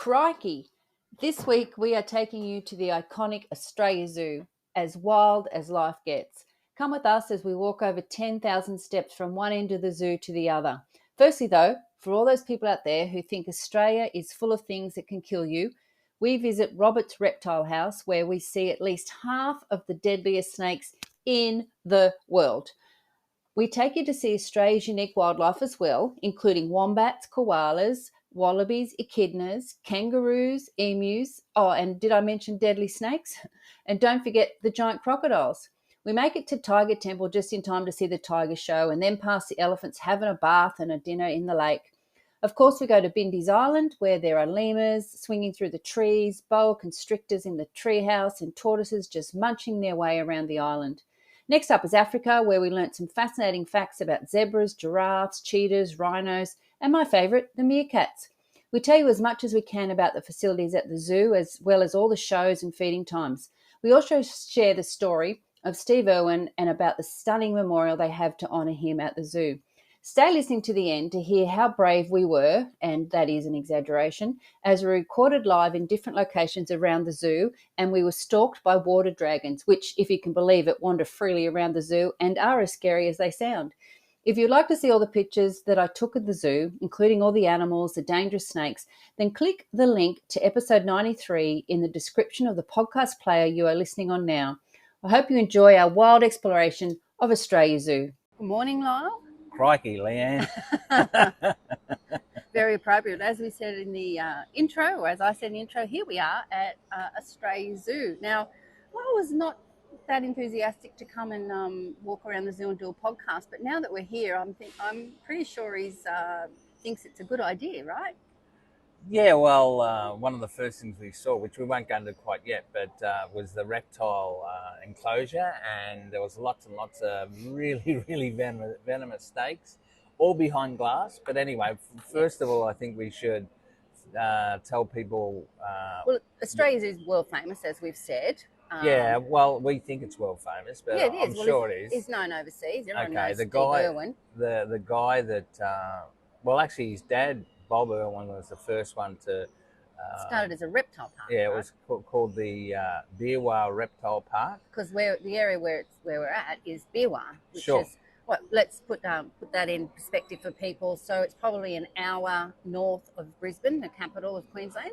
Crikey! This week we are taking you to the iconic Australia Zoo, as wild as life gets. Come with us as we walk over 10,000 steps from one end of the zoo to the other. Firstly, though, for all those people out there who think Australia is full of things that can kill you, we visit Robert's Reptile House, where we see at least half of the deadliest snakes in the world. We take you to see Australia's unique wildlife as well, including wombats, koalas, wallabies, echidnas, kangaroos, emus. Oh, and did I mention deadly snakes? And don't forget the giant crocodiles. We make it to Tiger Temple just in time to see the tiger show and then past the elephants having a bath and a dinner in the lake. Of course, we go to Bindi's Island, where there are lemurs swinging through the trees, boa constrictors in the treehouse, and tortoises just munching their way around the island. Next up is Africa, where we learnt some fascinating facts about zebras, giraffes, cheetahs, rhinos, and my favourite, the meerkats. We tell you as much as we can about the facilities at the zoo, as well as all the shows and feeding times. We also share the story of Steve Irwin and about the stunning memorial they have to honour him at the zoo. Stay listening to the end to hear how brave we were, and that is an exaggeration, as we recorded live in different locations around the zoo, and we were stalked by water dragons, which, if you can believe it, wander freely around the zoo and are as scary as they sound. If you'd like to see all the pictures that I took at the zoo, including all the animals, the dangerous snakes, then click the link to episode 93 in the description of the podcast player you are listening on now. I hope you enjoy our wild exploration of Australia Zoo. Good morning, Lyle. Crikey, Leanne. Very appropriate. As we said in the intro, or as I said in the intro, here we are at Australia Zoo. Now, I was not that enthusiastic to come and walk around the zoo and do a podcast, but now that we're here, I'm pretty sure he thinks it's a good idea, right? Yeah, well, one of the first things we saw, which we won't go into quite yet, but was the reptile enclosure, and there was lots and lots of really, really venomous snakes, all behind glass. But anyway, first of all, I think we should tell people... well, Australia is world famous, as we've said. Yeah, well, we think it's world famous, but yeah, it is. I'm sure it is. It's known overseas. Everyone knows the Steve guy, Irwin. The guy that, well, actually his dad, Bob Irwin, was the first one to... started as a reptile park. Yeah, it was called the Beerwah Reptile Park. Because the area where we're at is Beerwah, which sure. is... Well, let's put that in perspective for people. So it's probably an hour north of Brisbane, the capital of Queensland,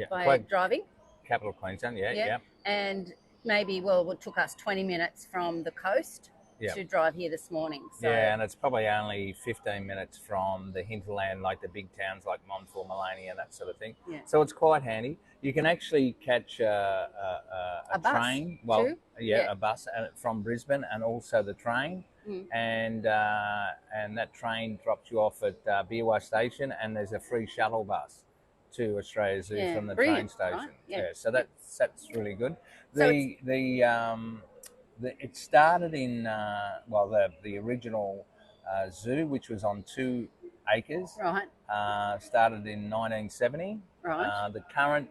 by driving. Capital of Queensland, yeah. And maybe, it took us 20 minutes from the coast to drive here this morning. So. Yeah, and it's probably only 15 minutes from the hinterland, like the big towns like Montville, Maloney, and that sort of thing. Yeah. So it's quite handy. You can actually catch a train. Well, a bus from Brisbane, and also the train. And that train drops you off at Beerwah Station, and there's a free shuttle bus to Australia Zoo from the train station. Right? Yeah, so that's really good. It started in the original zoo, which was on 2 acres. Right. Started in 1970. Right. The current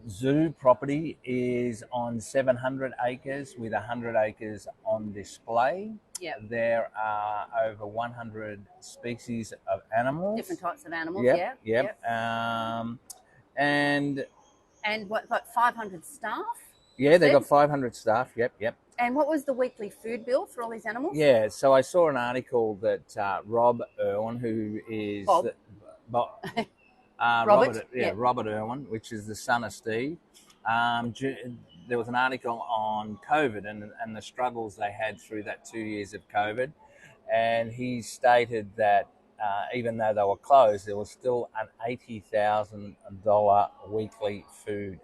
zoo property is on 700 acres with 100 acres on display. Yeah. There are over 100 species of animals. Different types of animals, Yep. And what, like 500 staff? Yeah, they've got 500 staff, yep. And what was the weekly food bill for all these animals? Yeah, so I saw an article that Rob Irwin, who is... Robert Irwin, which is the son of Steve. There was an article on COVID and the struggles they had through that 2 years of COVID. And he stated that even though they were closed, there was still an $80,000 weekly food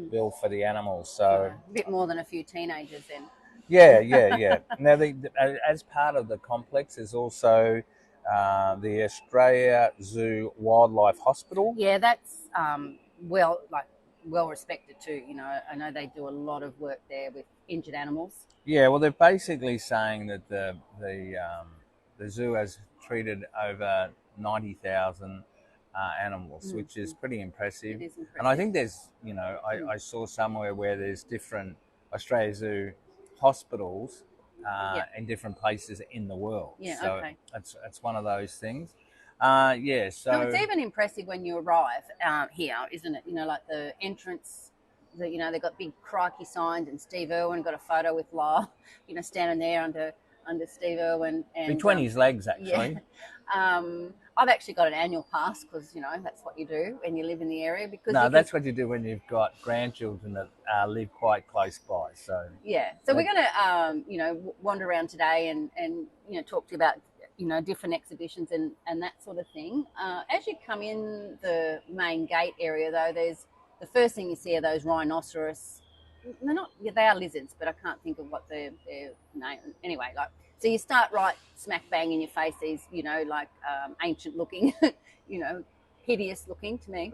bill for the animals. So a bit more than a few teenagers then. Yeah. Now, as part of the complex, there's also the Australia Zoo Wildlife Hospital. Yeah, that's well respected too. You know, I know they do a lot of work there with injured animals. Yeah, well, they're basically saying that the zoo has treated over 90,000 animals, which is pretty impressive. It is impressive. And I think there's, I saw somewhere where there's different Australia Zoo hospitals in different places in the world. Yeah, so okay. it's one of those things. Yeah, So it's so even impressive when you arrive here, isn't it? You know, like the entrance, you know, they've got big Crikey signs, and Steve Irwin got a photo with Lyle, you know, standing there under Steve Irwin. And between his legs, yeah. actually. I've actually got an annual pass because, you know, that's what you do when you live in the area, because No, you can. that's what you do when you've got grandchildren that live quite close by. So Yeah. So we're that, going to, you know, wander around today and, you know, talk to you about, you know, different exhibitions and that sort of thing. As you come in the main gate area, though, there's the first thing you see are those rhinoceros. They're not, yeah, they are lizards, but I can't think of what their name. Anyway, like, so you start right smack bang in your face, these, you know, like ancient looking, you know, hideous looking to me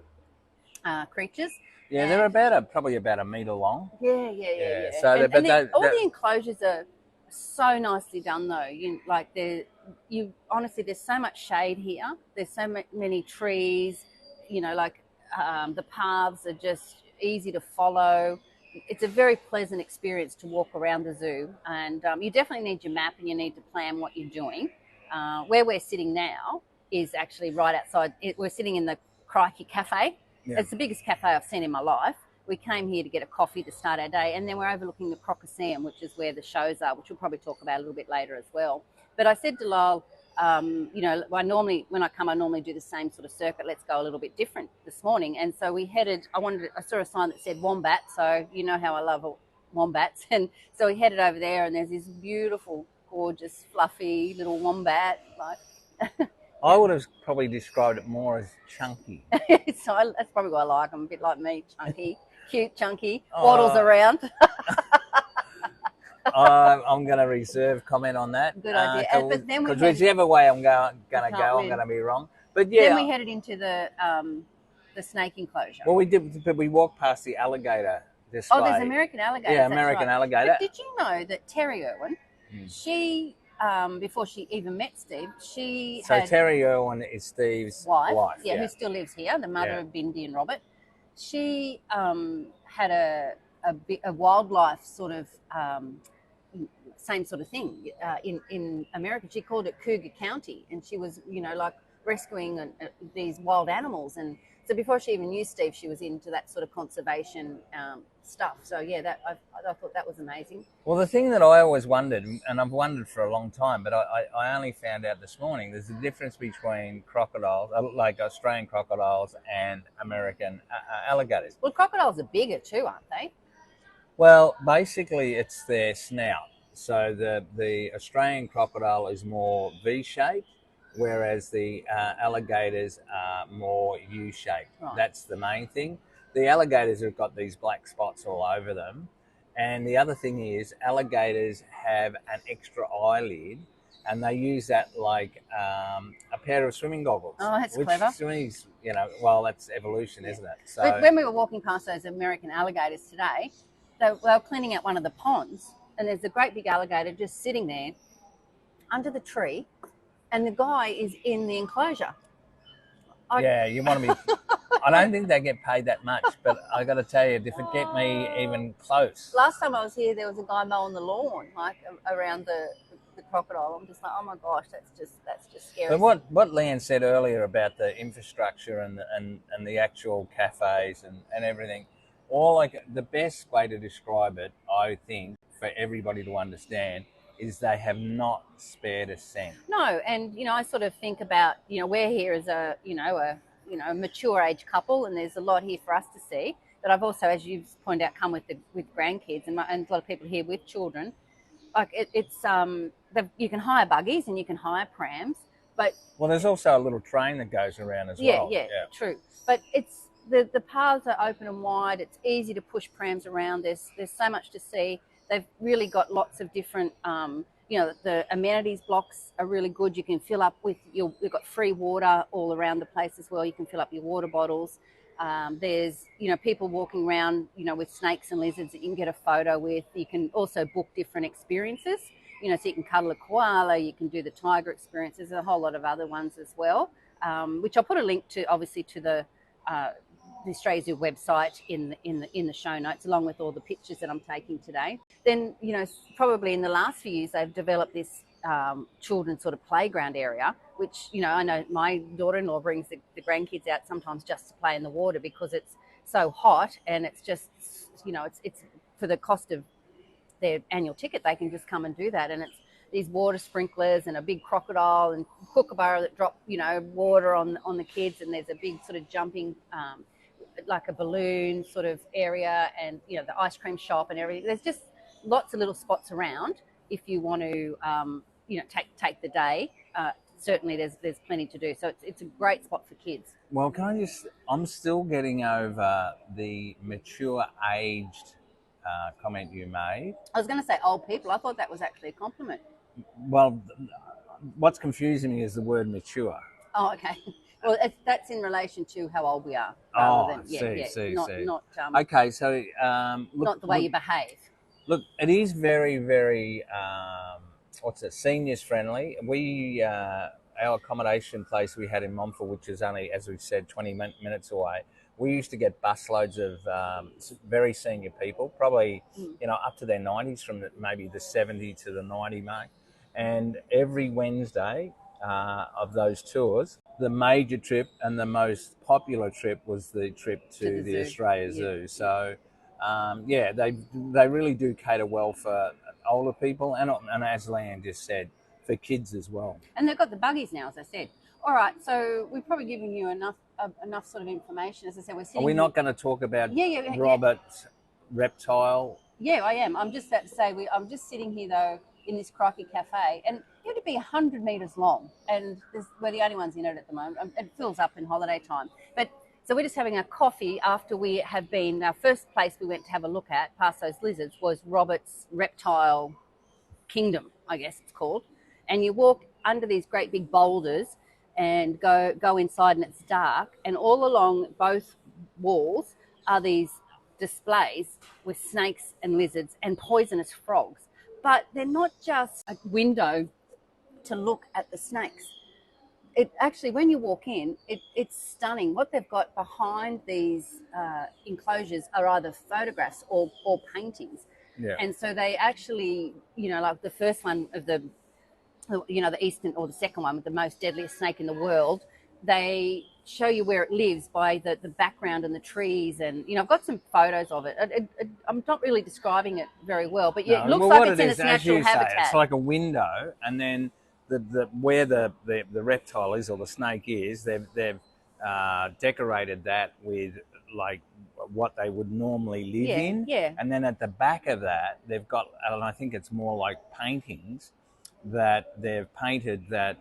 creatures. yeah, they're And probably about a metre long. Yeah. yeah. So, And all they the enclosures are so nicely done, though. You honestly, there's so much shade here. There's so many trees. You know, like the paths are just easy to follow. It's a very pleasant experience to walk around the zoo, and you definitely need your map and you need to plan what you're doing. Where we're sitting now is actually right outside. We're sitting in the Crikey Cafe. yeah. It's the biggest cafe I've seen in my life. We came here to get a coffee to start our day, and then we're overlooking the Crocosseum, which is where the shows are, which we'll probably talk about a little bit later as well. But I said to Lyle, you know, when I come, I normally do the same sort of circuit. Let's go a little bit different this morning. And so we headed. I saw a sign that said wombat, so you know how I love wombats. And so we headed over there, and there's this beautiful, gorgeous, fluffy little wombat. Like, I would have probably described it more as chunky. so that's probably why I like them. A bit like me, chunky, cute, chunky, waddles Uh, around. I'm going to reserve comment on that. Good idea. But then because whichever way I'm going to can't go, I'm win. going to be wrong. But Then we yeah, headed into the snake enclosure. well, we did, but we walked past the alligator display. Oh, there's American alligators. Yeah, that's American right. alligator. But did you know that Terry Irwin, she before she even met Steve, she So had Terry Irwin is Steve's wife. yeah, who still lives here, the mother Yeah. of Bindi and Robert. She had a wildlife sort of same sort of thing in America. She called it Cougar County, and she was, you know, like rescuing these wild animals. And so before she even knew Steve, she was into that sort of conservation stuff. So yeah, I thought that was amazing. Well, the thing that I always wondered, and I've wondered for a long time, but I only found out this morning, there's a difference between crocodiles, like Australian crocodiles, and American alligators. Well, crocodiles are bigger too, aren't they? Well, basically, it's their snout. So the Australian crocodile is more V-shaped, whereas the alligators are more U-shaped. Right. That's the main thing. The alligators have got these black spots all over them. And the other thing is alligators have an extra eyelid, and they use that like a pair of swimming goggles. Oh, that's clever. Swimming's, you know, well, that's evolution, isn't it? So, but when we were walking past those American alligators today, they were cleaning out one of the ponds, and there's a great big alligator just sitting there under the tree, and the guy is in the enclosure. Yeah, you want to be. I don't think they get paid that much, but I got to tell you, if it get me even close. Last time I was here, there was a guy mowing the lawn, like around the crocodile. I'm just like, oh my gosh, that's just scary. But what Leanne said earlier about the infrastructure and the actual cafes and everything, the best way to describe it, I think, for everybody to understand, is they have not spared a cent. No, and you know, I sort of think about, you know, we're here as a mature age couple, and there's a lot here for us to see. But I've also, as you've pointed out, come with grandkids and a lot of people here with children. Like you can hire buggies and you can hire prams, but there's also a little train that goes around as well. Yeah, true. But it's the paths are open and wide. It's easy to push prams around. There's so much to see. They've really got lots of different, the amenities blocks are really good. You can fill up you've got free water all around the place as well. You can fill up your water bottles. There's, you know, people walking around, you know, with snakes and lizards that you can get a photo with. You can also book different experiences, you know, so you can cuddle a koala, you can do the tiger experience. There's a whole lot of other ones as well, which I'll put a link to, obviously, to the Australia Zoo website in the show notes, along with all the pictures that I'm taking today. Then, you know, probably in the last few years, they've developed this children's sort of playground area which, you know, I know my daughter-in-law brings the grandkids out sometimes just to play in the water because it's so hot, and it's just, you know, it's for the cost of their annual ticket, they can just come and do that. And it's these water sprinklers and a big crocodile and kookaburra that drop, you know, water on the kids, and there's a big sort of jumping like a balloon sort of area, and, you know, the ice cream shop and everything. There's just lots of little spots around if you want to, you know, take the day. Certainly there's plenty to do. So it's a great spot for kids. Well, I'm still getting over the mature aged comment you made. I was going to say old people. I thought that was actually a compliment. Well, what's confusing me is the word mature. Oh, okay. Well, that's in relation to how old we are. Not okay, so not the way you behave. Look, it is very, very seniors friendly. We our accommodation place we had in Montfort, which is only, as we've said, 20 minutes away. We used to get busloads of very senior people, probably you know, up to their 90s, from maybe the 70 to the 90 mark. And every Wednesday of those tours, the major trip and the most popular trip was the trip to the Australia Zoo. So yeah, they really do cater well for older people, and as Leanne just said, for kids as well. And they've got the buggies now, as I said. All right, so we've probably given you enough sort of information. As I said, we're sitting. Are we not going to talk about Robert's reptile? Yeah, I am. I'm just about to say I'm just sitting here though in this Crikey cafe, and it would be 100 metres long, and we're the only ones in it at the moment. It fills up in holiday time, but. So we're just having a coffee after we have been. Our first place we went to have a look at, past those lizards, was Robert's Reptile Kingdom, I guess it's called. And you walk under these great big boulders and go inside, and it's dark. And all along both walls are these displays with snakes and lizards and poisonous frogs. But they're not just a window to look at the snakes. It actually, when you walk in, it's stunning. What they've got behind these enclosures are either photographs or paintings. Yeah. And so they actually, you know, like the first one of the, you know, the eastern, or the second one with the most deadliest snake in the world, they show you where it lives by the background and the trees. And, you know, I've got some photos of it. I'm not really describing it very well, but it looks like it's in its natural habitat. It's like a window, and then where the reptile is, or the snake is, they've decorated that with like what they would normally live in. Yeah. And then at the back of that, they've got, and I think it's more like paintings that they've painted that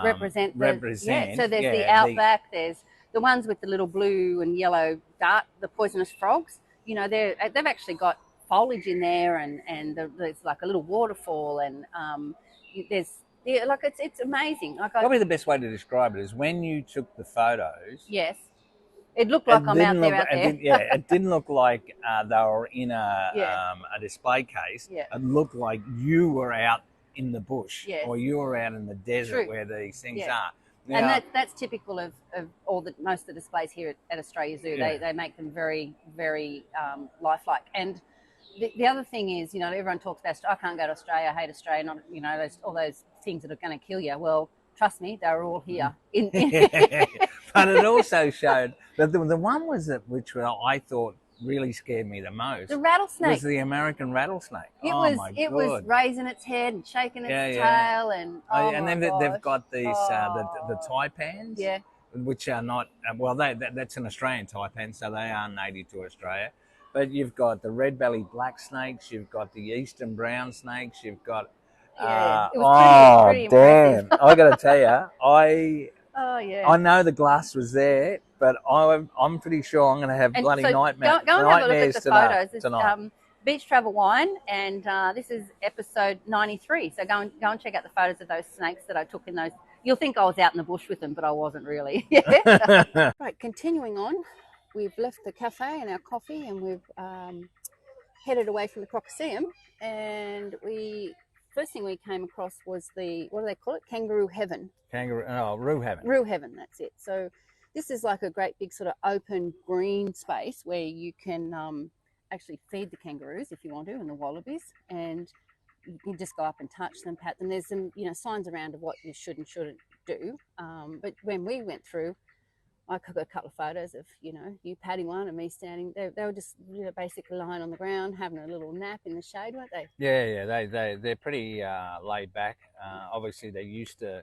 represent. Yeah. So there's the outback. There's the ones with the little blue and yellow dart, the poisonous frogs. You know, they've actually got foliage in there, and there's like a little waterfall, and it's amazing. Probably the best way to describe it is when you took the photos. Yes, it looked like I'm out there. It didn't look like they were in a display case. Yeah. It looked like you were out in the bush, or you were out in the desert. True. Where these things are. Now, and that's typical of most of the displays here at Australia Zoo. Yeah. They make them very, very lifelike. And the other thing is, you know, everyone talks about, I can't go to Australia, I hate Australia, not, you know, all those things that are going to kill you. Well, trust me, they're all here. But it also showed that the one which I thought really scared me the most. The rattlesnake. Was the American rattlesnake. It was raising its head and shaking its tail, and and then they've got these the taipans. Yeah. Which are not that's an Australian taipan, so they are native to Australia. But you've got the red-bellied black snakes, you've got the eastern brown snakes, you've got it was pretty damn! I got to tell you, I know the glass was there, but I'm pretty sure I'm going to have bloody nightmares. Go and have a look at the photos. Tonight. Beach Travel Wine, and this is episode 93. So go and check out the photos of those snakes that I took in those. You'll think I was out in the bush with them, but I wasn't really. Right, continuing on. We've left the cafe and our coffee, and we've headed away from the Crocodile, and first thing we came across was what do they call it? Kangaroo Heaven. Roo Heaven. Roo Heaven, that's it. So this is like a great big sort of open green space where you can actually feed the kangaroos if you want to, and the wallabies, and you can just go up and touch them, pat them. There's some, you know, signs around of what you should and shouldn't do. But when we went through, I got a couple of photos of, you know, you patting one and me standing. They were just, you know, basically lying on the ground, having a little nap in the shade, weren't they? Yeah, they're pretty laid back. Obviously, they're used to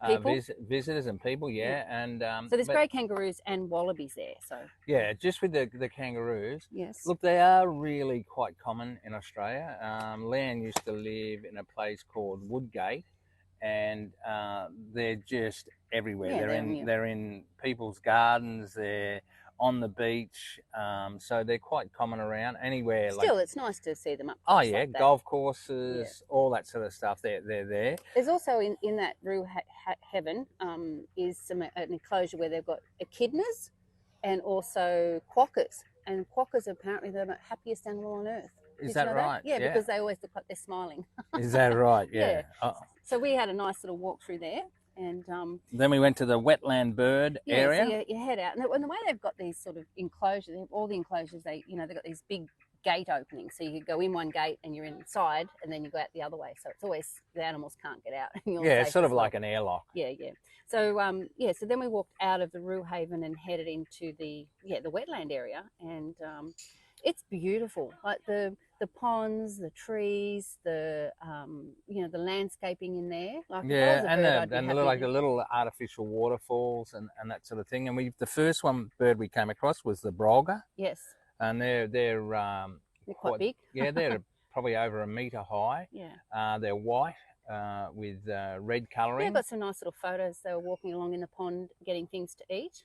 People. visitors and people, yeah. And so there's grey kangaroos and wallabies there. So yeah, just with the kangaroos. yes. Look, they are really quite common in Australia. Leanne used to live in a place called Woodgate, and they're just everywhere. Yeah, they're in people's gardens. They're on the beach, so they're quite common around anywhere. Still, it's nice to see them up Oh close yeah, like that. golf courses, all that sort of stuff. They're there. There's also in that Roo Heaven is an enclosure where they've got echidnas and also quokkas. And quokkas are apparently the happiest animal on earth. Is that right? Yeah, because they always look like they're smiling. Is that right? Yeah. Yeah. So we had a nice little walk through there. And then we went to the wetland bird area. So you head out, and the way they've got these sort of enclosures, all the enclosures, they've got these big gate openings, so you go in one gate and you're inside, and then you go out the other way. So it's always the animals can't get out. Yeah, it's sort of like an airlock. Yeah. So so then we walked out of the Roo Haven and headed into the wetland area, and it's beautiful. Like the ponds, the trees, the the landscaping in there. Like and like the little artificial waterfalls and that sort of thing. And the first bird we came across was the brolga. Yes. And they're quite big. Yeah, they're probably over a metre high. Yeah. They're white. With red colouring. Yeah, got some nice little photos. They were walking along in the pond getting things to eat.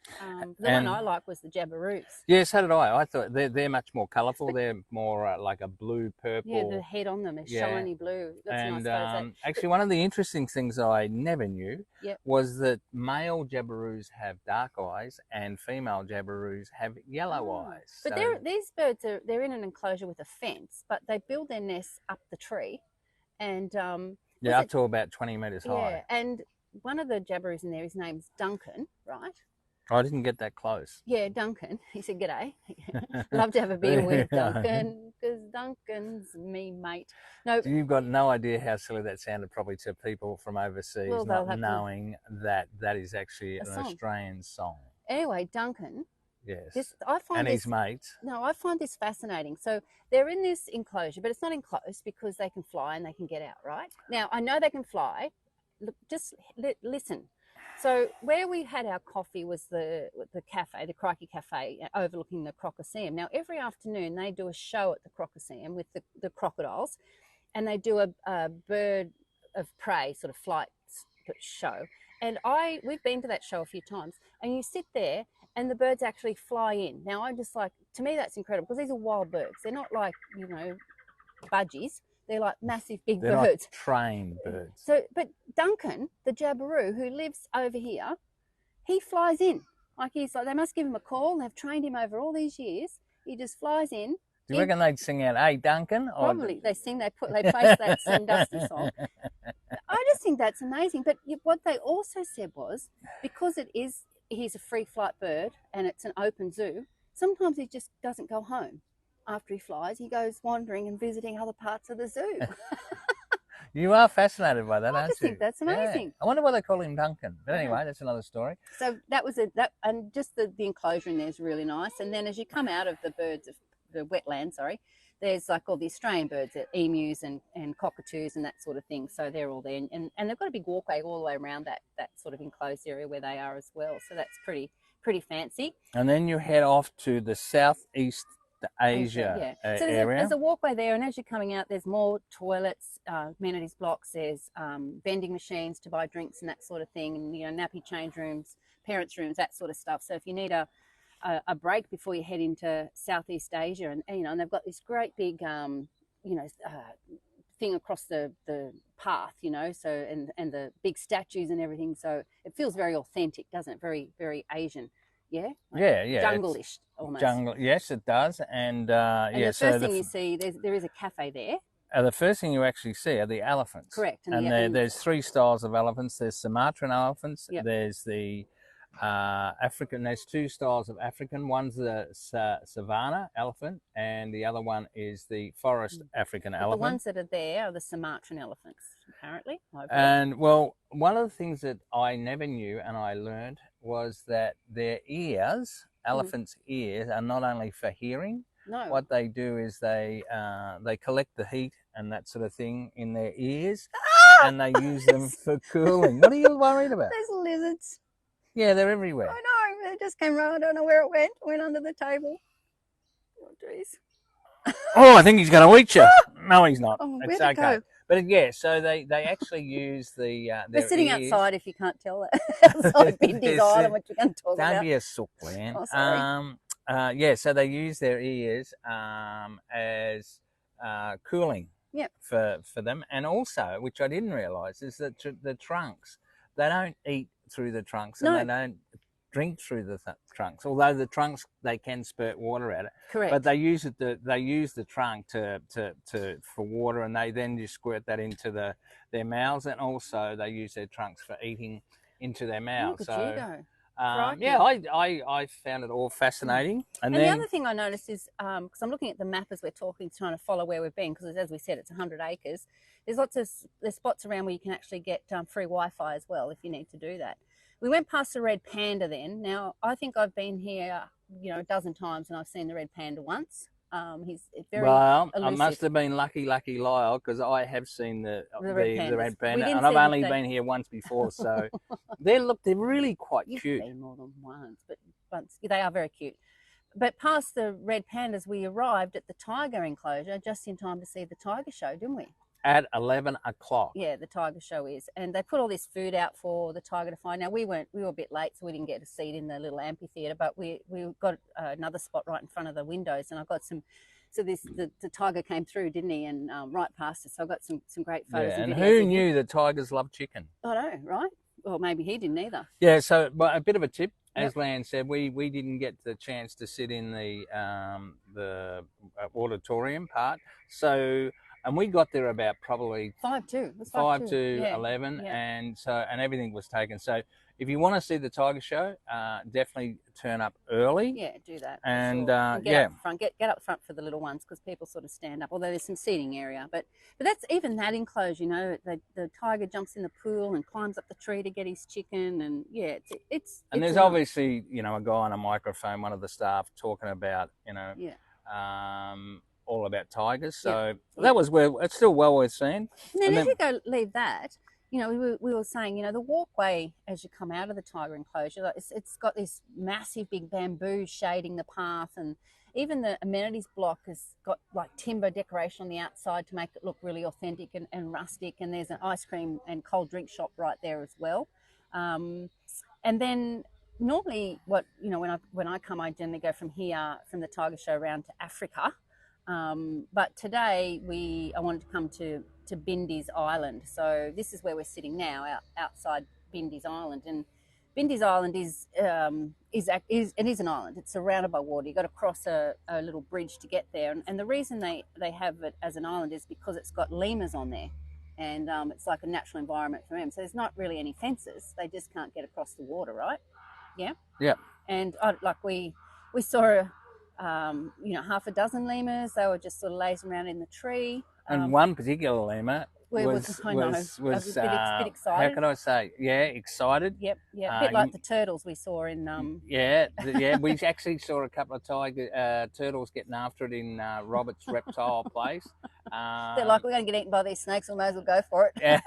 The one I like was the jabberoos. Yeah, so did I. I thought they're much more colourful. They're more like a blue purple. Yeah, the head on them is shiny blue. That's nice actually, one of the interesting things I never knew was that male jabberoos have dark eyes and female jabberoos have yellow eyes. But these birds they're in an enclosure with a fence, but they build their nests up the tree, and up to about 20 metres high. Yeah, and one of the jabberoos in there, his name's Duncan, right? I didn't get that close. Yeah, Duncan. He said, "G'day. Love to have a beer with Duncan, because Duncan's me mate." No, you've got no idea how silly that sounded probably to people from overseas, not knowing that is actually an Australian song. Anyway, Duncan. Yes. His mates. No, I find this fascinating. So they're in this enclosure, but it's not enclosed because they can fly and they can get out, right? Now, I know they can fly. Look, just listen. So where we had our coffee was the cafe, the Crikey Cafe, overlooking the Crocosseum. Now, every afternoon they do a show at the Crocosseum with the crocodiles, and they do a bird of prey sort of flight show. And we've been to that show a few times, and you sit there and the birds actually fly in. Now, to me, that's incredible because these are wild birds. They're not like, budgies. They're like massive big birds. They're not trained birds. So, but Duncan, the jabberoo, who lives over here, he flies in. They must give him a call. They've trained him over all these years. He just flies in. Do you reckon they'd sing out, "Hey, Duncan"? Probably. They place that Sandusky song. I just think that's amazing. But what they also said was, because he's a free flight bird and it's an open zoo, sometimes he just doesn't go home after he flies. He goes wandering and visiting other parts of the zoo. You are fascinated by that, aren't you? I just think that's amazing. Yeah. I wonder why they call him Duncan. But anyway, that's another story. So that was and just the enclosure in there is really nice. And then as you come out of the wetland, there's like all the Australian birds, emus and cockatoos and that sort of thing. So they're all there, and they've got a big walkway all the way around that sort of enclosed area where they are as well. So that's pretty fancy. And then you head off to the Southeast Asia So area. There's a walkway there, and as you're coming out, there's more toilets, amenities blocks. There's vending machines to buy drinks and that sort of thing, and nappy change rooms, parents' rooms, that sort of stuff. So if you need a break before you head into Southeast Asia, and they've got this great big thing across the path, so and the big statues and everything, so it feels very authentic, doesn't it? Very, very Asian. Jungle-ish almost. Jungle, yes, it does. And the first thing you see, there is a cafe there. The first thing you actually see are the elephants. Correct. And there's three styles of elephants. There's Sumatran elephants. Yep. There's the African. There's two styles of African. One's the savanna elephant, and the other one is the forest African But elephant. the ones that are there are the Sumatran elephants, apparently. And well, one of the things that I never knew and I learned was that their ears, elephants' ears, are not only for hearing. No. What they do is they collect the heat and that sort of thing in their ears, and they use them for cooling. What are you worried about? There's lizards. Yeah, they're everywhere. I know. They just came right. I don't know where it went. It went under the table. Oh, jeez. Oh, I think he's going to eat you. No, he's not. Oh, it's where'd it okay. go? But yeah, so they actually use the We're sitting ears. outside, if you can't tell that. Outside Bindy's Island, what you're going to talk about. Don't be a sook, man. Oh, sorry. Yeah, so they use their ears as cooling for them. And also, which I didn't realise, is that the trunks, they don't eat through the trunks and they don't drink through the trunks. Although the trunks, they can spurt water out. Correct. But they use the trunk for water, and they then just squirt that into their mouths, and also they use their trunks for eating into their mouths. Look at you go. Yeah, I found it all fascinating. And then the other thing I noticed is, because I'm looking at the map as we're talking, trying to follow where we've been, because as we said, it's 100 acres. There's spots around where you can actually get free Wi-Fi as well if you need to do that. We went past the red panda then. Now, I think I've been here, a dozen times, and I've seen the red panda once. He's very elusive. I must have been lucky Lyle, because I have seen the red panda, and I've only been here once before, so they're really quite cute. You've been more than once, but they are very cute. But past the red pandas, we arrived at the tiger enclosure just in time to see the tiger show, didn't we? At 11 o'clock. Yeah, the tiger show is. And they put all this food out for the tiger to find. Now, we were a bit late, so we didn't get a seat in the little amphitheatre, but we got another spot right in front of the windows, and I got some. So the tiger came through, didn't he? And right past us. So I got some great photos. Yeah, and who knew that tigers love chicken? I know, right? Well, maybe he didn't either. Yeah, so but a bit of a tip. As Lan said, we didn't get the chance to sit in the auditorium part. So, and we got there about probably 5 to 11, and everything was taken. So, if you want to see the tiger show, definitely turn up early. Yeah, do that. And get up front. Get up front for the little ones, because people sort of stand up. Although there's some seating area, but that's even that enclosure. The tiger jumps in the pool and climbs up the tree to get his chicken, and it's. And there's obviously a guy on a microphone, one of the staff, talking about all about tigers. So that was it's still well worth seeing. And then as you go leave that. We were saying, the walkway as you come out of the tiger enclosure, it's got this massive big bamboo shading the path, and even the amenities block has got like timber decoration on the outside to make it look really authentic and rustic. And there's an ice cream and cold drink shop right there as well. And then normally, when I come, I generally go from the tiger show around to Africa. But today I wanted to come to Bindy's Island. So this is where we're sitting now, outside Bindy's Island. And Bindy's Island is an island. It's surrounded by water. You've got to cross a little bridge to get there. And the reason they have it as an island is because it's got lemurs on there. And it's like a natural environment for them. So there's not really any fences. They just can't get across the water, right? Yeah? Yeah. And we saw half a dozen lemurs. They were just sort of lazing around in the tree. And one particular lemur was a bit excited. How can I say? Yeah, excited. Yep. A bit like the turtles we saw in. We actually saw a couple of turtles getting after it in Robert's reptile place. They're like, we're going to get eaten by these snakes. We may as well go for it.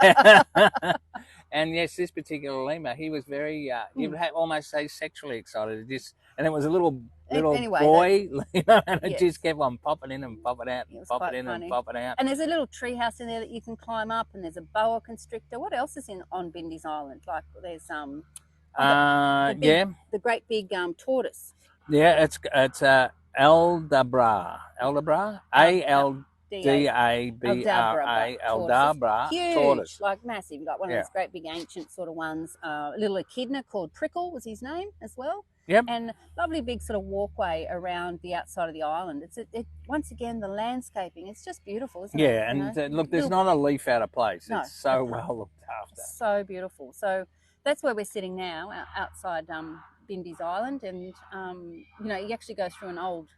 And yes, this particular lemur, he was very, you would almost say sexually excited. And it was a little boy, and it just kept on popping in and popping out, and popping in and popping out. And there's a little tree house in there that you can climb up, and there's a boa constrictor. What else is on Bindy's Island? Like there's the great big tortoise. Yeah, it's Aldabra, ALDABRA, Aldabra tortoise. Like massive, like one of those great big ancient sort of ones. A little echidna called Prickle was his name as well. Yep. And lovely big sort of walkway around the outside of the island. It's once again, the landscaping, it's just beautiful, isn't it? Yeah, and look, there's not a leaf out of place. No, it's so well looked after. So beautiful. So that's where we're sitting now, outside Bindi's Island, and you know, you actually go through an old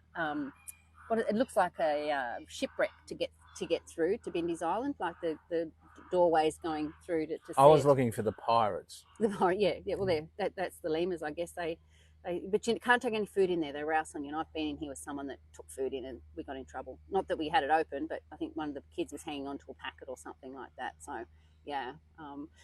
what it looks like a shipwreck to get through to Bindi's Island, like the doorways going through to I see was it. looking for the pirates. Yeah. Well, that's the lemurs, I guess. But you can't take any food in there. They rouse on you. And I've been in here with someone that took food in, and we got in trouble. Not that we had it open, but I think one of the kids was hanging onto a packet or something like that. So, yeah.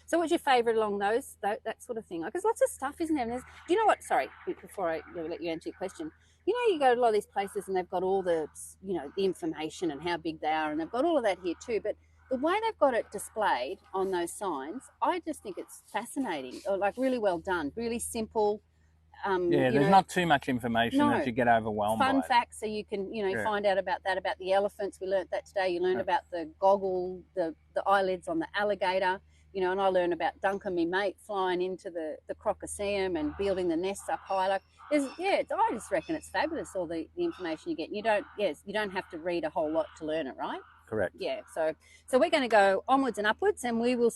So, what's your favourite along those that sort of thing? Like, there's lots of stuff, isn't there? And do you know what? Sorry, before I let you answer your question. You know, you go to a lot of these places and they've got all the, you know, the information and how big they are, and they've got all of that here too. But the way they've got it displayed on those signs, I just think it's fascinating, or like really well done, really simple. Yeah, there's not too much information that you get overwhelmed by. Fun facts, so you can, you know, find out about that, about the elephants. We learnt that today. You learned about the goggle, the eyelids on the alligator, you know, and I learned about Duncan, me mate, flying into the crocosseum and building the nests up high. Like, I just reckon it's fabulous, all the information you get. And you don't have to read a whole lot to learn it, right? Correct. Yeah, so we're going to go onwards and upwards, and we will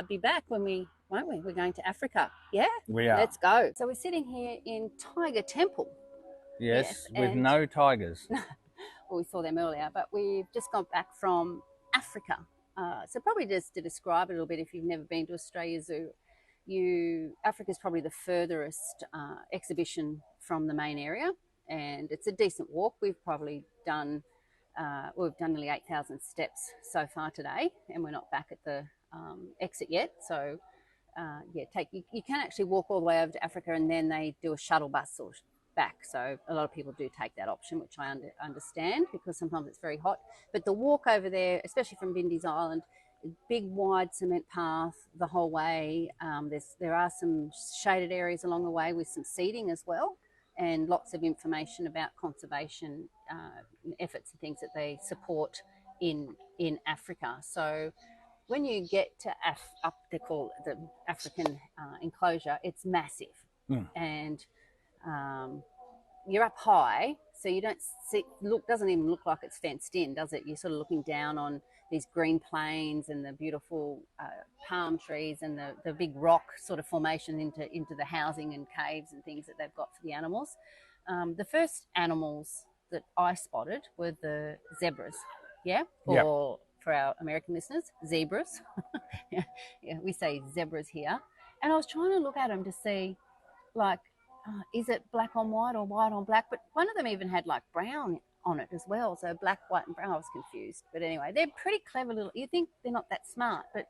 be back when won't we? We're going to Africa. Yeah? We are. Let's go. So we're sitting here in Tiger Temple. Yes, with no tigers. Well, we saw them earlier, but we've just got back from Africa. So probably just to describe it a little bit, if you've never been to Australia Zoo, Africa is probably the furthest exhibition from the main area, and it's a decent walk. We've probably done nearly 8,000 steps so far today, and we're not back at the exit yet. So you can actually walk all the way over to Africa, and then they do a shuttle bus or back. So a lot of people do take that option, which I understand, because sometimes it's very hot. But the walk over there, especially from Bindi's Island, big wide cement path the whole way. There are some shaded areas along the way with some seating as well, and lots of information about conservation efforts and things that they support in Africa. So when you get to they call it the African enclosure, it's massive, and you're up high, so you don't see. Doesn't even look like it's fenced in, does it? You're sort of looking down on these green plains and the beautiful palm trees and the big rock sort of formation into the housing and caves and things that they've got for the animals. The first animals that I spotted were the zebras. Yeah, for our American listeners, zebras. yeah, we say zebras here. And I was trying to look at them to see, like, is it black on white or white on black? But one of them even had like brown on it as well. So black, white and brown. I was confused. But anyway, they're pretty clever little, you think they're not that smart, but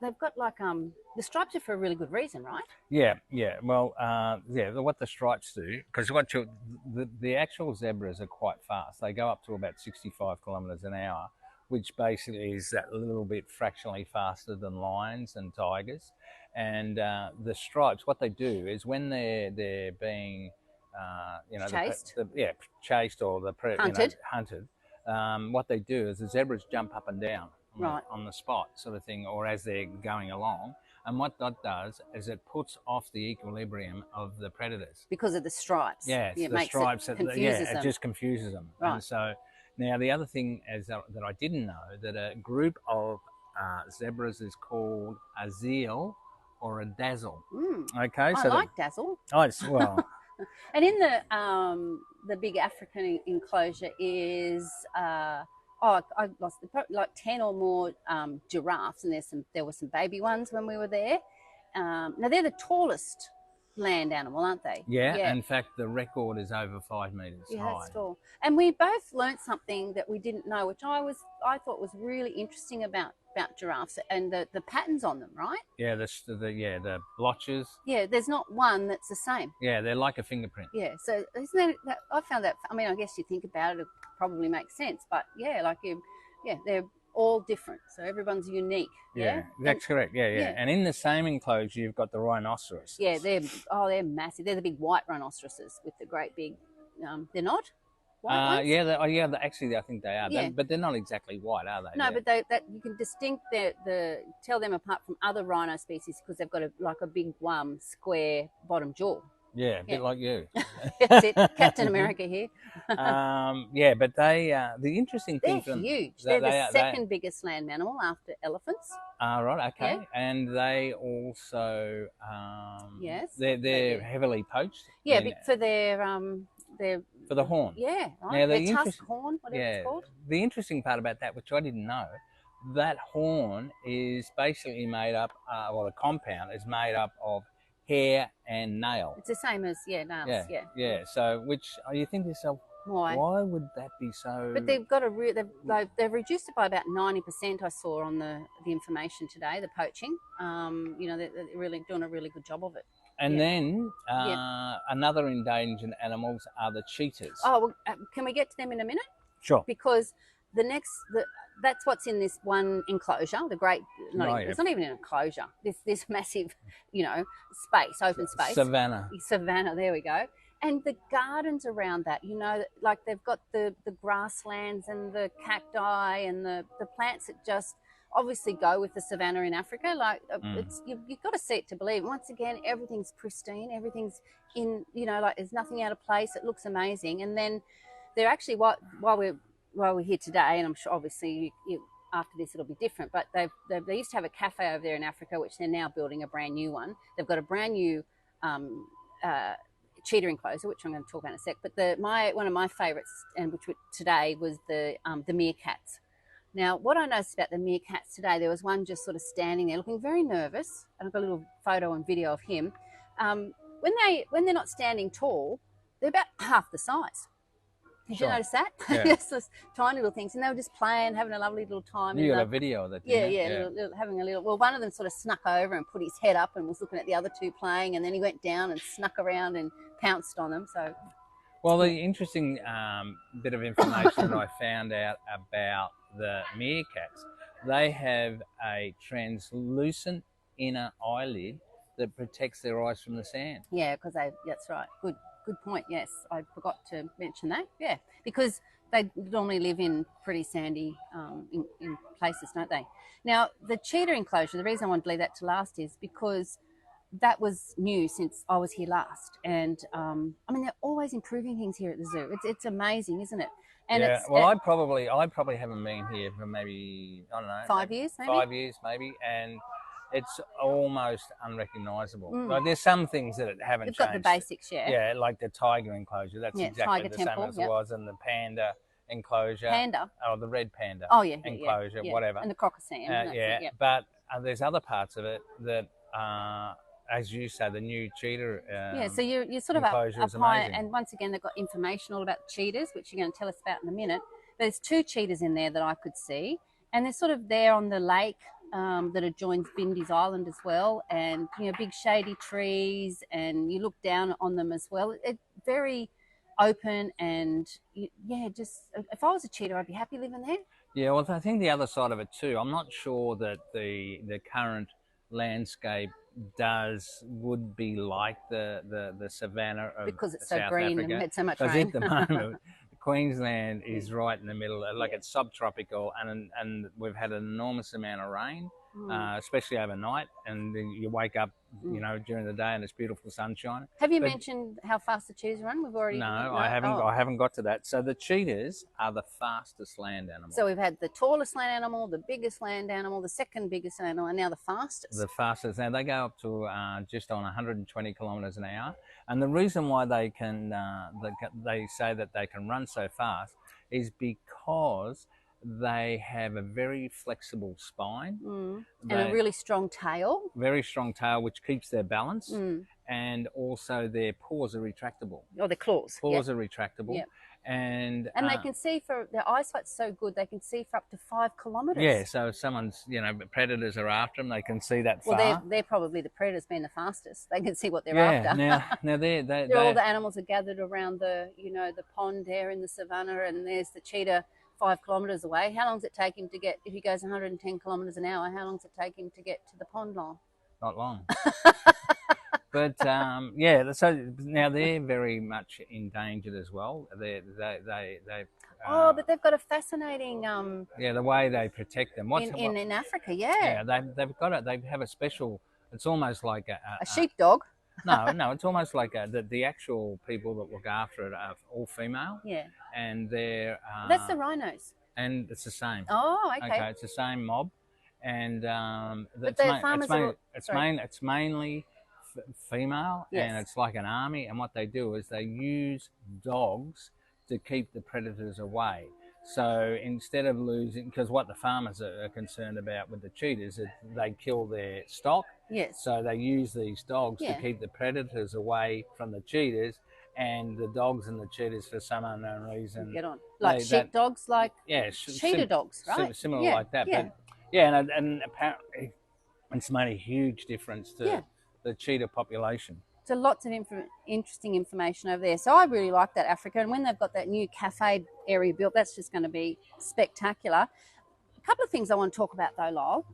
they've got like, the stripes are for a really good reason, right? Yeah. Well, what the stripes do, because the actual zebras are quite fast. They go up to about 65 kilometres an hour, which basically is that little bit fractionally faster than lions and tigers. And the stripes, what they do is when they're being, chased, chased or hunted. What they do is the zebras jump up and down on the spot, sort of thing, or as they're going along. And what that does is it puts off the equilibrium of the predators because of the stripes. Yeah, it the stripes. it just confuses them. Right. And so now the other thing is that I didn't know that a group of zebras is called a zeal or a dazzle. Okay, I like dazzle. Oh, well. And in the big African enclosure is I lost like 10 or more giraffes, and there were some baby ones when we were there. Now they're the tallest land animal, aren't they? Yeah. In fact, the record is over 5 meters high. Yeah, that's tall. And we both learnt something that we didn't know, which I thought was really interesting about giraffes and the patterns on them, right? Yeah, the blotches. Yeah, there's not one that's the same. Yeah, they're like a fingerprint. Yeah, so isn't that I found that, I mean, I guess you think about it, it probably makes sense, but they're all different, so everyone's unique. Yeah, that's correct. Yeah. And in the same enclosure, you've got the rhinoceros. Yeah, they're massive. They're the big white rhinoceroses with the great big. They're not white ones? Actually, I think they are. Yeah. But they're not exactly white, are they? No, but you can tell them apart from other rhino species because they've got a big square bottom jaw. Yeah, a bit like you. That's it, Captain America here. Yeah, but they the interesting They're thing for them huge. that They're the they second biggest land mammal after elephants. are right, Yeah. okay, and they also Yes. they're heavily poached. Yeah, in, for their for the horn. yeah, right. Now Their the tusk horn, whatever it's yeah, called. the interesting part about that, which I didn't know, that horn is basically made up, well, the compound is made up of hair and nail. It's the same as nails. Yeah, Yeah. yeah. So, which you think to yourself, Why? why would that be so? But they've got they've reduced it by about 90%. I saw on the information today, the poaching. They're really doing a really good job of it. And Yeah. then another endangered animals are the cheetahs. Oh, well, can we get to them in a minute? Sure. Because that's what's in this one enclosure. It's not even an enclosure. This massive, space, open space. Savannah. Savannah. There we go. And the gardens around that, like they've got the grasslands and the cacti and the plants that just obviously go with the savannah in Africa. Like you've got to see it to believe. Once again, everything's pristine. Everything's in, like there's nothing out of place. It looks amazing. And then they're actually while we're here today, and I'm sure obviously after this it'll be different. But they used to have a cafe over there in Africa, which they're now building a brand new one. They've got a brand new cheetah enclosure, which I'm going to talk about in a sec. But one of my favourites, and which today was the meerkats. Now, what I noticed about the meerkats today, there was one just sort of standing there looking very nervous. And I've got a little photo and video of him. When they're not standing tall, they're about half the size. Did you notice that? Yeah. Just those tiny little things. And they were just playing, having a lovely little time. You got a video of that, didn't you? Having a little... Well, one of them sort of snuck over and put his head up and was looking at the other two playing, and then he went down and snuck around and pounced on them. So, well, the interesting bit of information that I found out about the meerkats, they have a translucent inner eyelid that protects their eyes from the sand. Yeah, because that's right. Good point. Yes, I forgot to mention that. Yeah, because they normally live in pretty sandy in places, don't they? Now, the cheetah enclosure, the reason I wanted to leave that to last is because that was new since I was here last. And, they're always improving things here at the zoo. It's amazing, isn't it? And yeah, well, I probably haven't been here for maybe, I don't know. 5 years, maybe? 5 years, maybe, and it's almost unrecognisable. Like there's some things that haven't changed. You've got the basics, yeah. Yeah, like the tiger enclosure. That's exactly tiger the temple, same as it was, and the panda enclosure. Panda? Oh, the red panda. Oh, yeah. Enclosure, whatever. And the crocosam. Yeah, but there's other parts of it that, as you say, the new cheetah so you're sort of up high. And once again, they've got information all about cheetahs, which you're going to tell us about in a minute. There's 2 cheetahs in there that I could see, and they're sort of there on the lake that adjoins Bindi's Island as well, and big shady trees, and you look down on them as well. It's very open, and just if I was a cheetah, I'd be happy living there. Yeah, well, I think the other side of it too, I'm not sure that the current landscape would be like the savannah of because it's South so green Africa. and had so much rain. At the moment, Queensland is right in the middle, like it's subtropical, and we've had an enormous amount of rain, especially overnight, and you wake up, during the day and it's beautiful sunshine. Have you mentioned how fast the cheetahs run? We've already. No, I haven't. I haven't got to that. So the cheetahs are the fastest land animal. So we've had the tallest land animal, the biggest land animal, the second biggest animal, and now the fastest. The fastest. Now they go up to just on 120 kilometres an hour, and the reason why they can, they say that they can run so fast, is because they have a very flexible spine and a really strong tail. Very strong tail, which keeps their balance, and also their paws are retractable. Oh, their claws. Paws are retractable. Yep. And they can see their eyesight's so good, they can see for up to 5 kilometres. Yeah, so if someone's, predators are after them, they can see that far. Well, they're probably the predators being the fastest. They can see what they're after. Now all the animals are gathered around the pond there in the savannah, and there's the cheetah 5 kilometres away. How long does it take him to get, if he goes 110 kilometres an hour, how long does it take him to get to the pond line? Not long. But so now they're very much endangered as well. They but they've got a fascinating the way they protect them. In Africa, yeah. Yeah, they have a special. It's almost like a sheepdog. No, it's almost like the actual people that look after it are all female, Yeah. and they're That's the rhinos. and it's the same. Oh, okay. Okay, it's the same mob, and But the farmers are sorry. it's mainly female, Yes. and it's like an army. And what they do is they use dogs to keep the predators away. So instead of losing, because what the farmers are concerned about with the cheetahs is they kill their stock. Yes. So they use these dogs to Yeah. keep the predators away from the cheetahs, and the dogs and the cheetahs, for some unknown reason, Get on. Like sheepdogs, like cheetah dogs, right? Similar like that. Yeah. But yeah, and apparently it's made a huge difference to Yeah. the cheetah population. So lots of interesting information over there. So I really like that, Africa. And when they've got that new cafe area built, that's just going to be spectacular. A couple of things I want to talk about though, Lyle,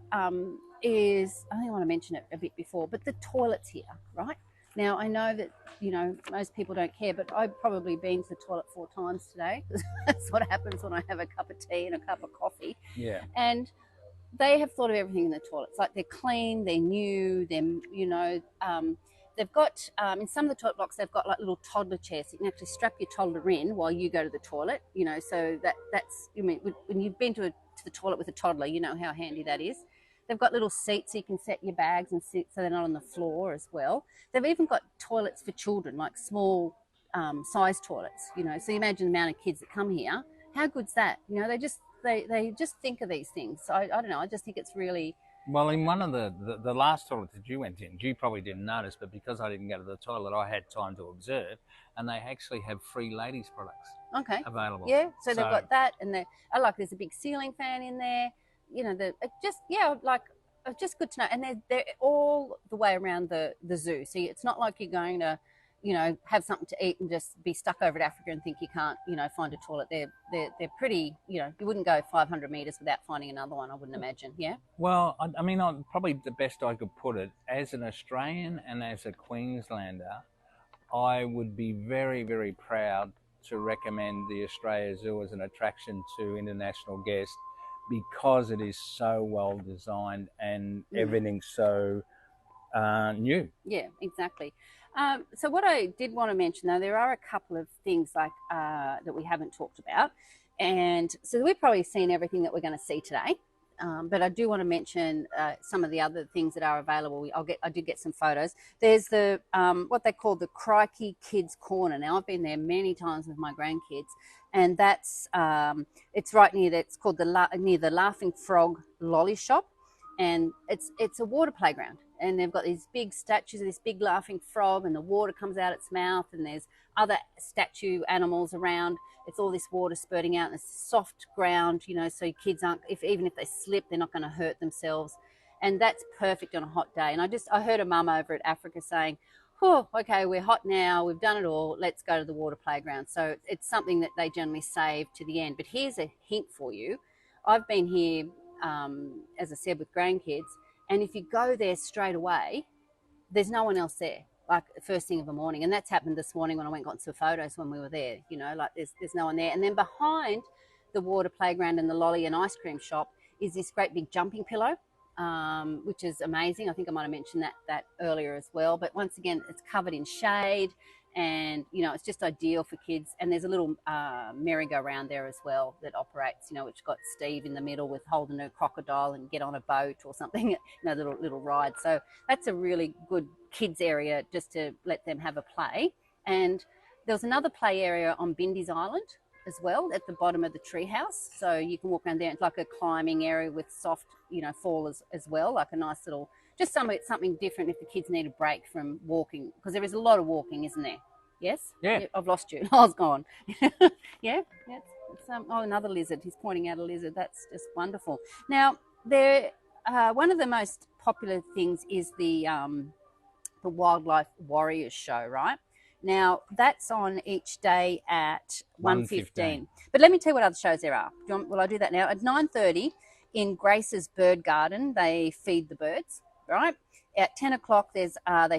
is I think I want to mention it a bit before, but the toilets here, right? Now, I know that, you know, most people don't care, but I've probably been to the toilet 4 times today. That's what happens when I have a cup of tea and a cup of coffee. Yeah. And they have thought of everything in the toilets. Like they're clean, they're new, they're, you know, they've got, in some of the toilet blocks, they've got like little toddler chairs. So you can actually strap your toddler in while you go to the toilet, you know, so that's, I mean, when you've been to the toilet with a toddler, you know how handy that is. They've got little seats so you can set your bags and sit so they're not on the floor as well. They've even got toilets for children, like small size toilets, you know. So you imagine the amount of kids that come here. How good's that? You know, they just think of these things. So I don't know. I just think it's really... Well, in one of the last toilet that you went in, you probably didn't notice, but because I didn't go to the toilet, I had time to observe, and they actually have free ladies' products available. Yeah, so they've got that, and there's a big ceiling fan in there. You know, just good to know. And they're all the way around the zoo. So it's not like you're going to, you know, have something to eat and just be stuck over to Africa and think you can't, you know, find a toilet. They're pretty, you know, you wouldn't go 500 metres without finding another one, I wouldn't imagine. Yeah. Well, I mean, probably the best I could put it, as an Australian and as a Queenslander, I would be very, very proud to recommend the Australia Zoo as an attraction to international guests, because it is so well designed and everything's so new. Yeah, exactly. So what I did want to mention, though, there are a couple of things like that we haven't talked about. And so we've probably seen everything that we're going to see today. But I do want to mention some of the other things that are available. I did get some photos. There's the what they call the Crikey Kids Corner. Now I've been there many times with my grandkids, and that's it's right near that. It's called near the Laughing Frog Lolly Shop, and it's a water playground. And they've got these big statues of this big laughing frog, and the water comes out its mouth, and there's other statue animals around. It's all this water spurting out, and it's soft ground, you know, so kids aren't, even if they slip, they're not going to hurt themselves. And that's perfect on a hot day. And I heard a mum over at Africa saying, oh, okay, we're hot now, we've done it all, let's go to the water playground. So it's something that they generally save to the end. But here's a hint for you. I've been here, as I said, with grandkids, and if you go there straight away, there's no one else there, like first thing of the morning. And that's happened this morning when I went and got some photos when we were there, you know, like there's no one there. And then behind the water playground and the lolly and ice cream shop is this great big jumping pillow, which is amazing. I think I might have mentioned that earlier as well. But once again, it's covered in shade, and, you know, it's just ideal for kids. And there's a little merry-go-round there as well that operates, you know, which got Steve in the middle with holding a crocodile and get on a boat or something, you know, little ride. So that's a really good kids area just to let them have a play. And there was another play area on Bindi's Island as well at the bottom of the treehouse. So you can walk around there. It's like a climbing area with soft, you know, fall as well, like a nice little, just something different if the kids need a break from walking, because there is a lot of walking, isn't there? Yes? Yeah. I've lost you. I was gone. Yeah? It's another lizard. He's pointing out a lizard. That's just wonderful. Now, one of the most popular things is the Wildlife Warriors show, right? Now, that's on each day at 1:15. But let me tell you what other shows there are. Will I do that now? At 9:30 in Grace's Bird Garden, they feed the birds, right? At 10 o'clock, they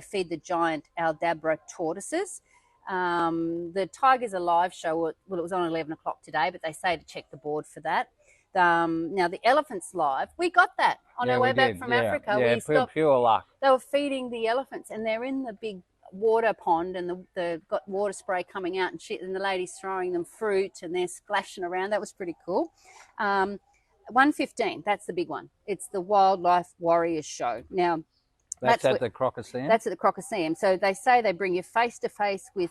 feed the giant Aldabra tortoises. The Tigers Alive show, well, it was on 11 o'clock today, but they say to check the board for that. Now, the Elephants Live, we got that on our way back from Africa. Yeah, pure luck. They were feeding the elephants, and they're in the big water pond, and they've got water spray coming out and shit, and the lady's throwing them fruit and they're splashing around. That was pretty cool. 1:15, that's the big one. It's the Wildlife Warriors Show. Now, That's at the Crocodile. that's at the Crocodile. So they say they bring you face to face with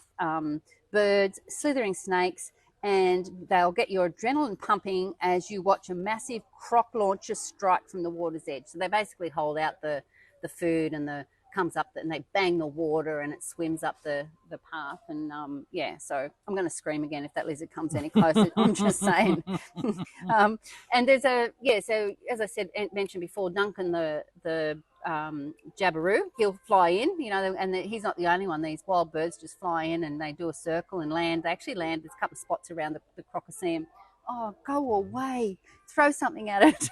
birds, slithering snakes, and they'll get your adrenaline pumping as you watch a massive croc launcher strike from the water's edge. So they basically hold out the food, and comes up, and they bang the water, and it swims up the path. And yeah, so I'm going to scream again if that lizard comes any closer. I'm just saying. And there's so as I mentioned before, Duncan the Jabiru, he'll fly in, and he's not the only one. These wild birds just fly in and they do a circle and land. They actually land. There's a couple of spots around the crocodile. Oh, go away! Throw something at it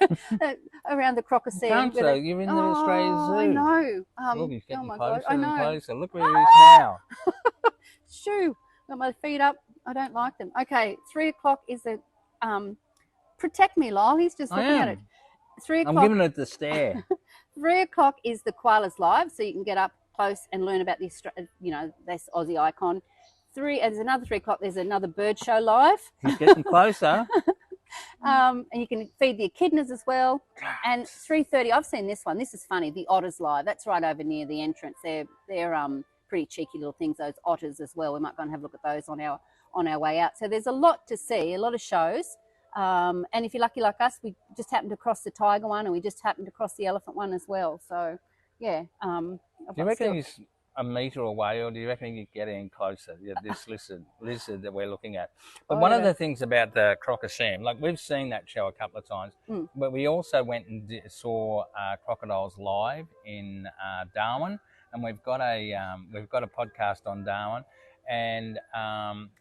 around the crocodile. Can't so? You're in the Australian Zoo. I know. Look, he's getting closer God, and closer. Look where he is now. Shoo! Got my feet up. I don't like them. Okay, 3 o'clock is the protect me, Lyle. He's just looking at it. 3 o'clock. I'm giving it the stare. 3 o'clock is the koalas live, so you can get up close and learn about this Aussie icon. There's another 3 o'clock. There's another bird show live. He's getting closer. And you can feed the echidnas as well. And 3:30, I've seen this one. This is funny. The otters live. That's right over near the entrance. They're pretty cheeky little things. Those otters as well. We might go and have a look at those on our way out. So there's a lot to see. A lot of shows. And if you're lucky like us, we just happened to cross the tiger one, and we just happened to cross the elephant one as well. So yeah. Do you reckon he's a metre away, or do you reckon you're getting closer? This lizard that we're looking at. But one of the things about the crocodile, like we've seen that show a couple of times, but we also went and saw crocodiles live in Darwin, and we've got a podcast on Darwin. And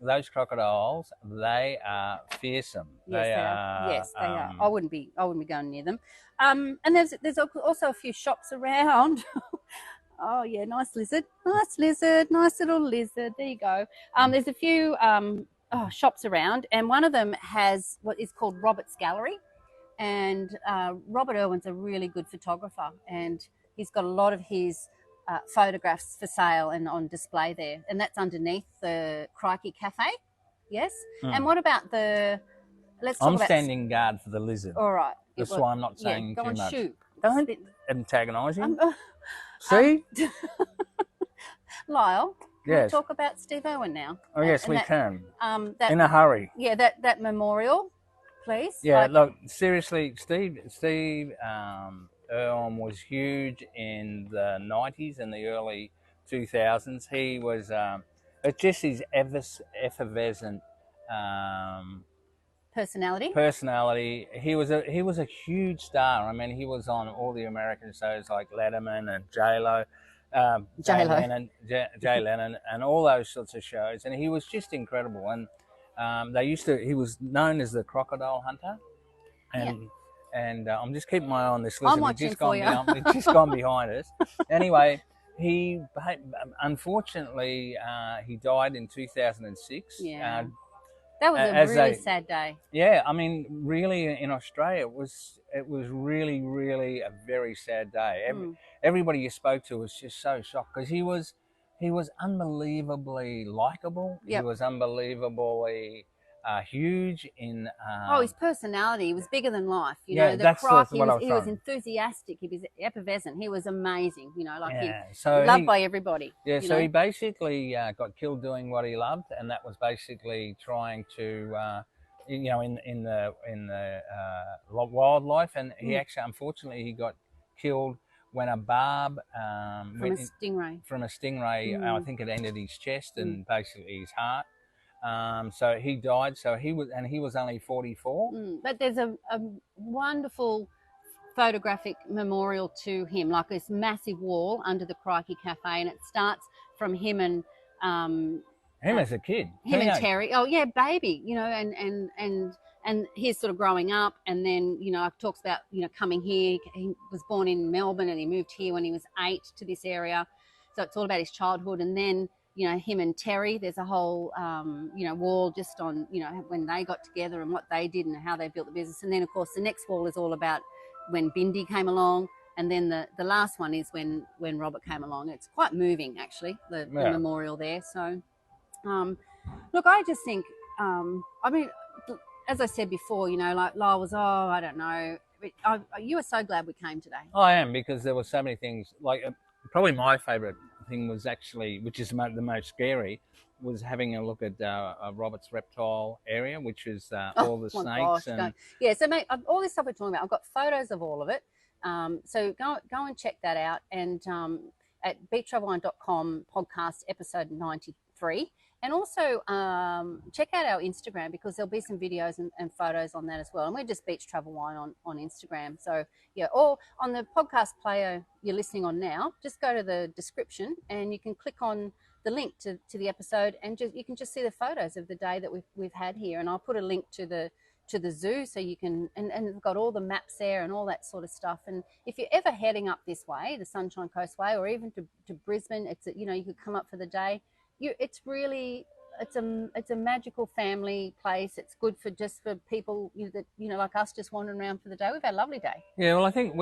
those crocodiles, they are fearsome. Yes, they are. Yes, they are. I wouldn't be going near them. And there's also a few shops around. Oh yeah, nice lizard, nice little lizard. There you go. There's a few shops around, and one of them has what is called Robert's Gallery. And Robert Irwin's a really good photographer, and he's got a lot of his photographs for sale and on display there, and that's underneath the Crikey Cafe. Yes. And what about I'm standing guard for the lizard. All right. That's why I'm not saying too much. Shoot. Don't antagonise him. See? Lyle, yes. we talk about Steve Irwin now? Oh, yes, we can. That, in a hurry. Yeah, that memorial, please. Yeah, look, seriously, Steve Irwin was huge in the 90s and the early 2000s. He was just his effervescent personality. He was a huge star. I mean, he was on all the American shows like Letterman and J-Lo, Jay Leno, and all those sorts of shows. And he was just incredible. And he was known as the crocodile hunter. And I'm just keeping my eye on this lizard. I'm watching for you. It's just gone behind us. Anyway, unfortunately he died in 2006. Yeah. That was a really sad day. Yeah, I mean, really, in Australia, it was really, really a very sad day. Everybody you spoke to was just so shocked because he was unbelievably likable. Yep. He was unbelievably huge in. His personality, he was bigger than life. He was enthusiastic. He was effervescent. He was amazing. Loved by everybody. Yeah, so he basically got killed doing what he loved, and that was basically trying to, in the wildlife. And he actually, unfortunately, he got killed when a barb from a stingray. I think it entered his chest and basically his heart. So he died. So he was only 44. But there's a wonderful photographic memorial to him, like this massive wall under the Crikey Cafe, and it starts from him and him as a kid, him and Terry. Oh yeah, baby, and he's sort of growing up, and then it talks about coming here. He was born in Melbourne and he moved here when he was 8 to this area. So it's all about his childhood, and then. Him and Terry, there's a whole, wall just on, when they got together and what they did and how they built the business. And then, of course, the next wall is all about when Bindi came along And then the last one is when Robert came along. It's quite moving, actually, the memorial there. So, look, I just think, I mean, as I said before, you know, like Lyle was, I don't know. You were so glad we came today. I am, because there were so many things. Like probably my favourite thing was actually, which is the most scary, was having a look at Robert's reptile area, which is all the snakes. So mate, all this stuff we're talking about, I've got photos of all of it. So go and check that out. And at beachtravelwine.com podcast episode 93. And also check out our Instagram, because there'll be some videos and photos on that as well. And we're just Beach Travel Wine on Instagram. So, yeah, or on the podcast player you're listening on now, just go to the description and you can click on the link to the episode, and you can just see the photos of the day that we've had here. And I'll put a link to the zoo, so you can, and we've got all the maps there and all that sort of stuff. And if you're ever heading up this way, the Sunshine Coast Way, or even to Brisbane, you could come up for the day. It's a magical family place. It's good for people that like us, just wandering around for the day. We've had a lovely day. Yeah, well, I think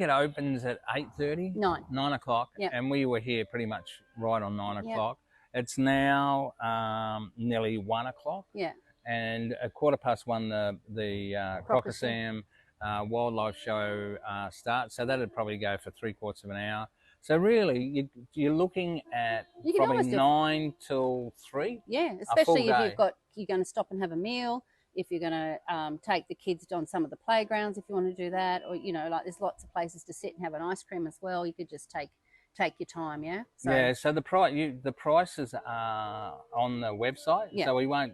it opens at 8:30, 9 o'clock, and we were here pretty much right on 9 o'clock. It's now nearly 1 o'clock. Yeah. And at 1:15, the Crocosam wildlife show starts. So that'd probably go for 3/4 of an hour. So really, you're looking at probably 9 till 3. Yeah, especially if you're going to stop and have a meal. If you're going to take the kids on some of the playgrounds, if you want to do that, or there's lots of places to sit and have an ice cream as well. You could just take your time. Yeah. So the prices are on the website. Yeah. So we won't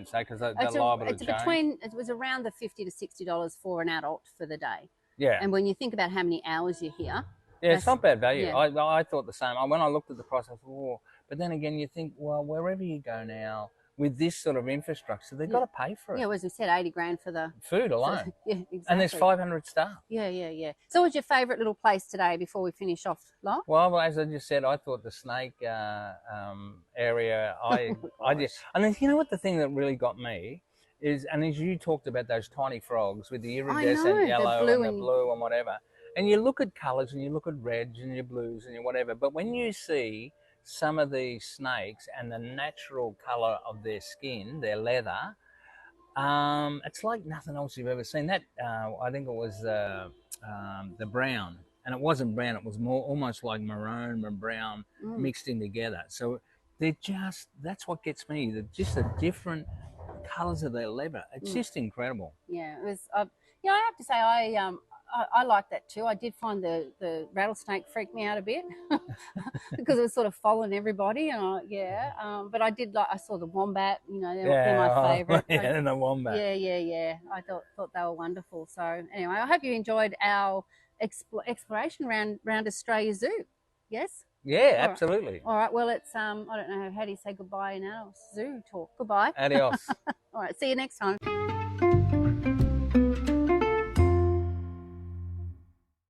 say, because they're liable to change. It was around the $50 to $60 for an adult for the day. Yeah. And when you think about how many hours you're here. Yeah, it's not bad value. Yeah. I thought the same. When I looked at the price, I thought, but then again, you think, well, wherever you go now with this sort of infrastructure, they've got to pay for it. Yeah, well, as we said, $80,000 for the food alone. Yeah, exactly. And there's 500 staff. Yeah. So, what was your favourite little place today before we finish off, Lyle? Well, as I just said, I thought the snake area. And then, you know what, the thing that really got me is, and as you talked about those tiny frogs with the iridescent yellow and the blue and whatever. And you look at colours and you look at reds and your blues and your whatever, but when you see some of these snakes and the natural colour of their skin, their leather, it's like nothing else you've ever seen. That I think it was the brown, and it wasn't brown; it was more almost like maroon and brown mixed in together. So that's what gets me. Just the different colours of their leather. It's just incredible. Yeah, it was. I have to say, I like that too. I did find the rattlesnake freaked me out a bit because it was sort of following everybody, and but I saw the wombat. They're my favourite. And the wombat. Yeah. I thought they were wonderful. So anyway, I hope you enjoyed our exploration around Australia Zoo. Yes. Yeah, absolutely. All right. Well, it's I don't know, how do you say goodbye in our zoo talk? Goodbye. Adios. All right. See you next time.